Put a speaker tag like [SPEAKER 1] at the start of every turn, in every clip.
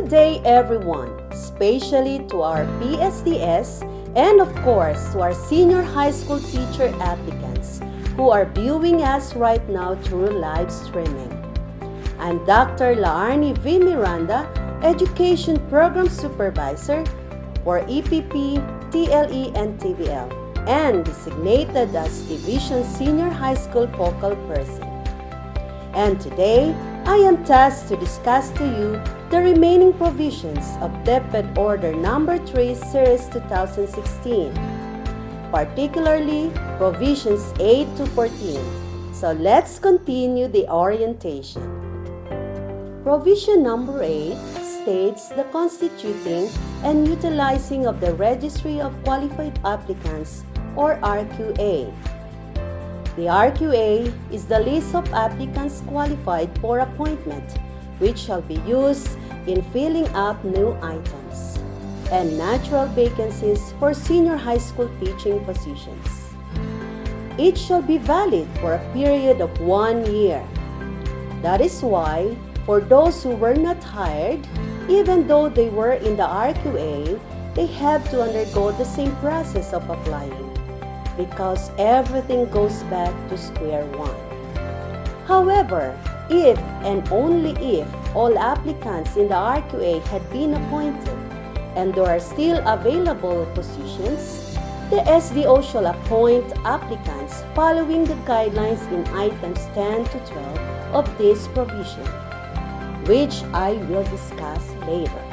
[SPEAKER 1] Good day, everyone, especially to our PSDS and of course to our senior high school teacher applicants who are viewing us right now through live streaming. I'm Dr. LAARNI V. Miranda, Education Program Supervisor for EPP, TLE, and TVL, and designated as Division Senior High School Focal Person. And today, I am tasked to discuss to you the remaining provisions of DepEd Order No. 3 Series 2016, particularly Provisions 8 to 14. So let's continue the orientation. Provision number 8 states the constituting and utilizing of the Registry of Qualified Applicants, or RQA. The RQA is the list of applicants qualified for appointment, which shall be used in filling up new items and natural vacancies for senior high school teaching positions. It shall be valid for a period of 1 year. That is why, for those who were not hired, even though they were in the RQA, they have to undergo the same process of applying, because everything goes back to square one. However, if and only if all applicants in the RQA had been appointed and there are still available positions, the SDO shall appoint applicants following the guidelines in items 10 to 12 of this provision, which I will discuss later.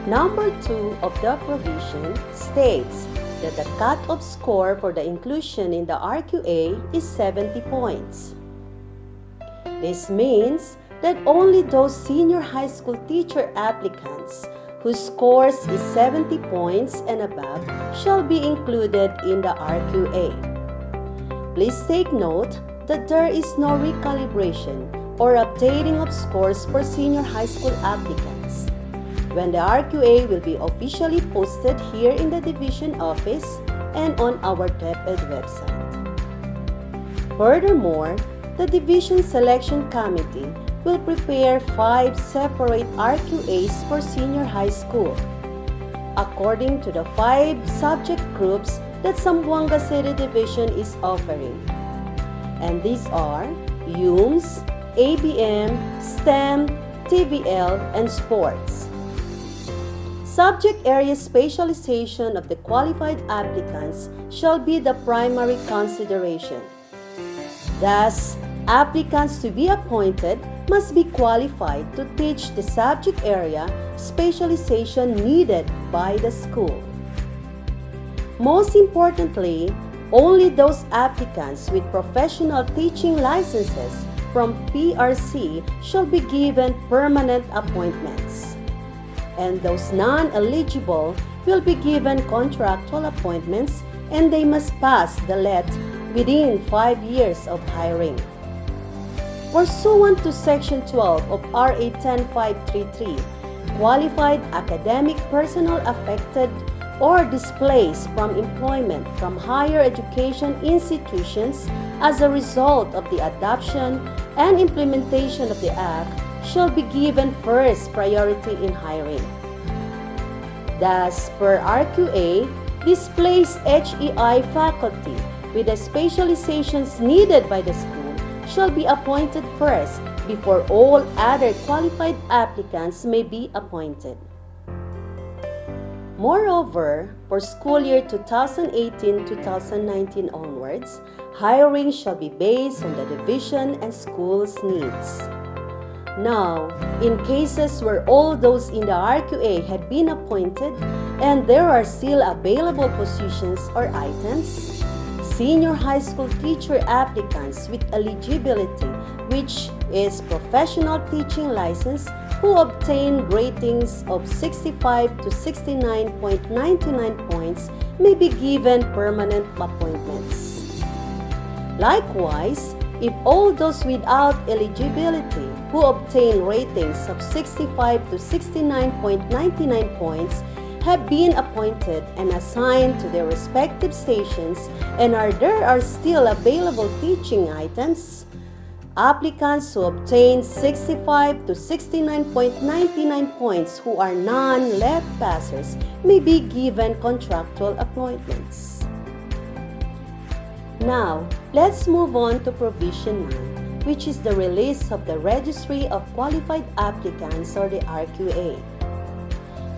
[SPEAKER 1] Number 2 of the provision states that the cut-off score for the inclusion in the RQA is 70 points. This means that only those senior high school teacher applicants whose scores is 70 points and above shall be included in the RQA. Please take note that there is no recalibration or updating of scores for senior high school applicants when the RQA will be officially posted here in the division office and on our DepEd website. Furthermore, the Division Selection Committee will prepare 5 separate RQAs for senior high school, according to the 5 subject groups that Zamboanga City Division is offering. And these are UMS, ABM, STEM, TVL, and Sports. Subject area specialization of the qualified applicants shall be the primary consideration. Thus, applicants to be appointed must be qualified to teach the subject area specialization needed by the school. Most importantly, only those applicants with professional teaching licenses from PRC shall be given permanent appointments, and those non-eligible will be given contractual appointments, and they must pass the LET within 5 years of hiring. Pursuant to Section 12 of RA 10533, qualified academic personnel affected or displaced from employment from higher education institutions as a result of the adoption and implementation of the Act shall be given first priority in hiring. Thus, per RQA, displaced HEI faculty with the specializations needed by the school shall be appointed first before all other qualified applicants may be appointed. Moreover, for school year 2018-2019 onwards, hiring shall be based on the division and school's needs. Now, in cases where all those in the RQA had been appointed and there are still available positions or items, senior high school teacher applicants with eligibility, which is professional teaching license, who obtain ratings of 65 to 69.99 points may be given permanent appointments. Likewise, if all those without eligibility who obtain ratings of 65 to 69.99 points have been appointed and assigned to their respective stations and there are still available teaching items, Applicants who obtain 65 to 69.99 points who are non-LEP passers may be given contractual appointments. Now, let's move on to Provision 9, which is the release of the Registry of Qualified Applicants or the RQA.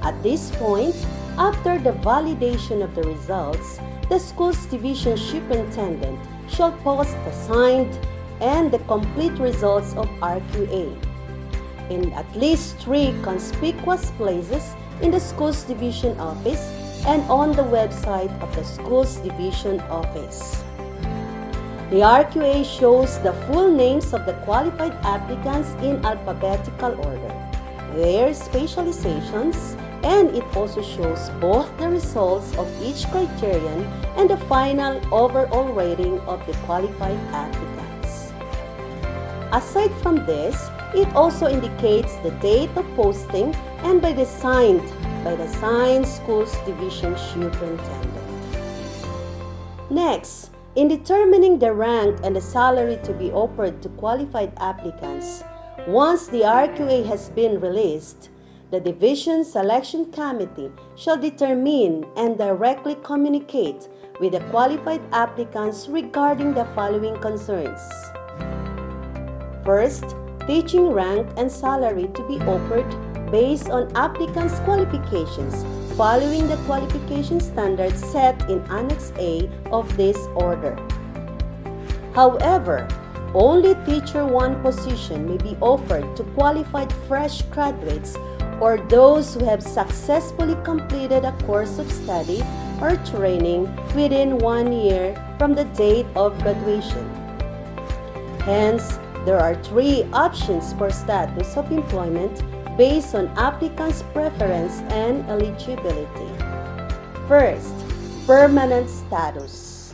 [SPEAKER 1] At this point, after the validation of the results, the school's division superintendent shall post the signed and the complete results of RQA in at least 3 conspicuous places in the school's division office and on the website of the school's division office. The RQA shows the full names of the qualified applicants in alphabetical order, their specializations, and it also shows both the results of each criterion and the final overall rating of the qualified applicants. Aside from this, it also indicates the date of posting and by the signed school's division superintendent. Next, in determining the rank and the salary to be offered to qualified applicants, once the RQA has been released, the Division Selection Committee shall determine and directly communicate with the qualified applicants regarding the following concerns. First, teaching rank and salary to be offered based on applicants' qualifications following the qualification standards set in Annex A of this order. However, only Teacher 1 position may be offered to qualified fresh graduates or those who have successfully completed a course of study or training within 1 year from the date of graduation. Hence, there are 3 options for status of employment based on applicants' preference and eligibility. First, permanent status.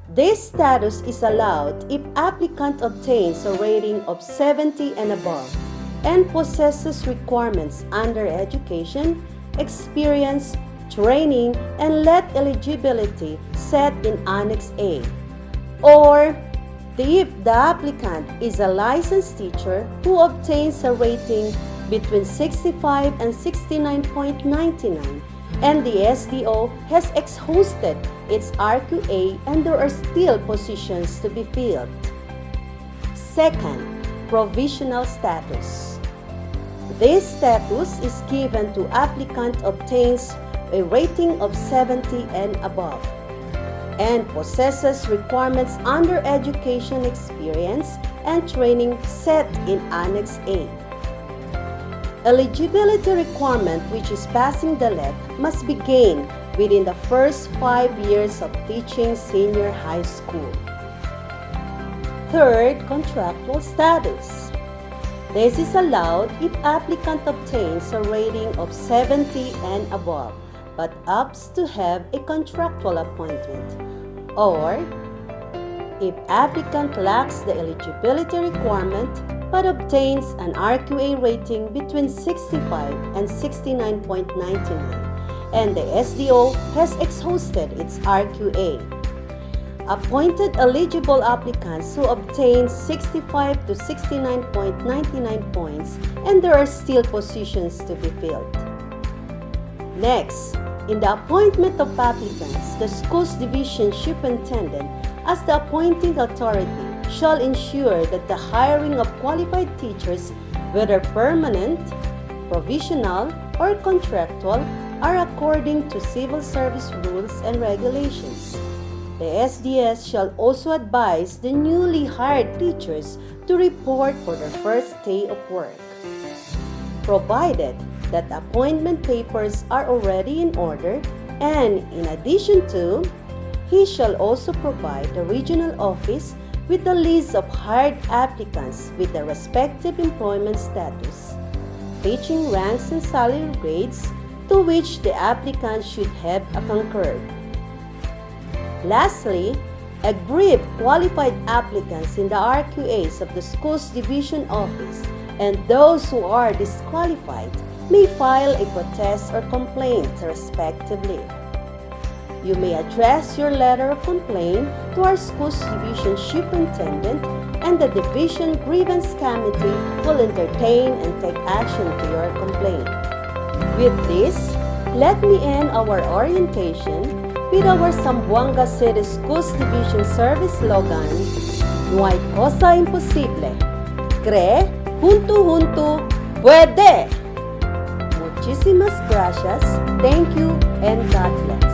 [SPEAKER 1] This status is allowed if applicant obtains a rating of 70 and above and possesses requirements under education, experience, training, and LET eligibility set in Annex A, or if the applicant is a licensed teacher who obtains a rating between 65 and 69.99 and the SDO has exhausted its RQA and there are still positions to be filled. Second, provisional status. This status is given to applicant obtains a rating of 70 and above and possesses requirements under education, experience, and training set in Annex A. Eligibility requirement, which is passing the LET, must be gained within the first 5 years of teaching senior high school. Third, contractual status. This is allowed if applicant obtains a rating of 70 and above, but opts to have a contractual appointment, or if applicant lacks the eligibility requirement but obtains an RQA rating between 65 and 69.99 and the SDO has exhausted its RQA. Appointed eligible applicants who obtain 65 to 69.99 points and there are still positions to be filled. Next, in the appointment of applicants, the school's division superintendent, as the appointing authority, shall ensure that the hiring of qualified teachers, whether permanent, provisional, or contractual, are according to civil service rules and regulations. The SDS shall also advise the newly hired teachers to report for their first day of work, provided that appointment papers are already in order, and in addition to, he shall also provide the regional office with the list of hired applicants with their respective employment status, teaching ranks and salary grades to which the applicant should have concurred. Lastly, aggrieved qualified applicants in the RQAs of the school's division office and those who are disqualified may file a protest or complaint respectively. You may address your letter of complaint to our school's division superintendent, and the division grievance committee will entertain and take action to your complaint. With this, let me end our orientation with our Zamboanga City Schools Division Service slogan, "No hay cosa imposible. Cree, junto, puede." Muchísimas gracias. Thank you and God bless.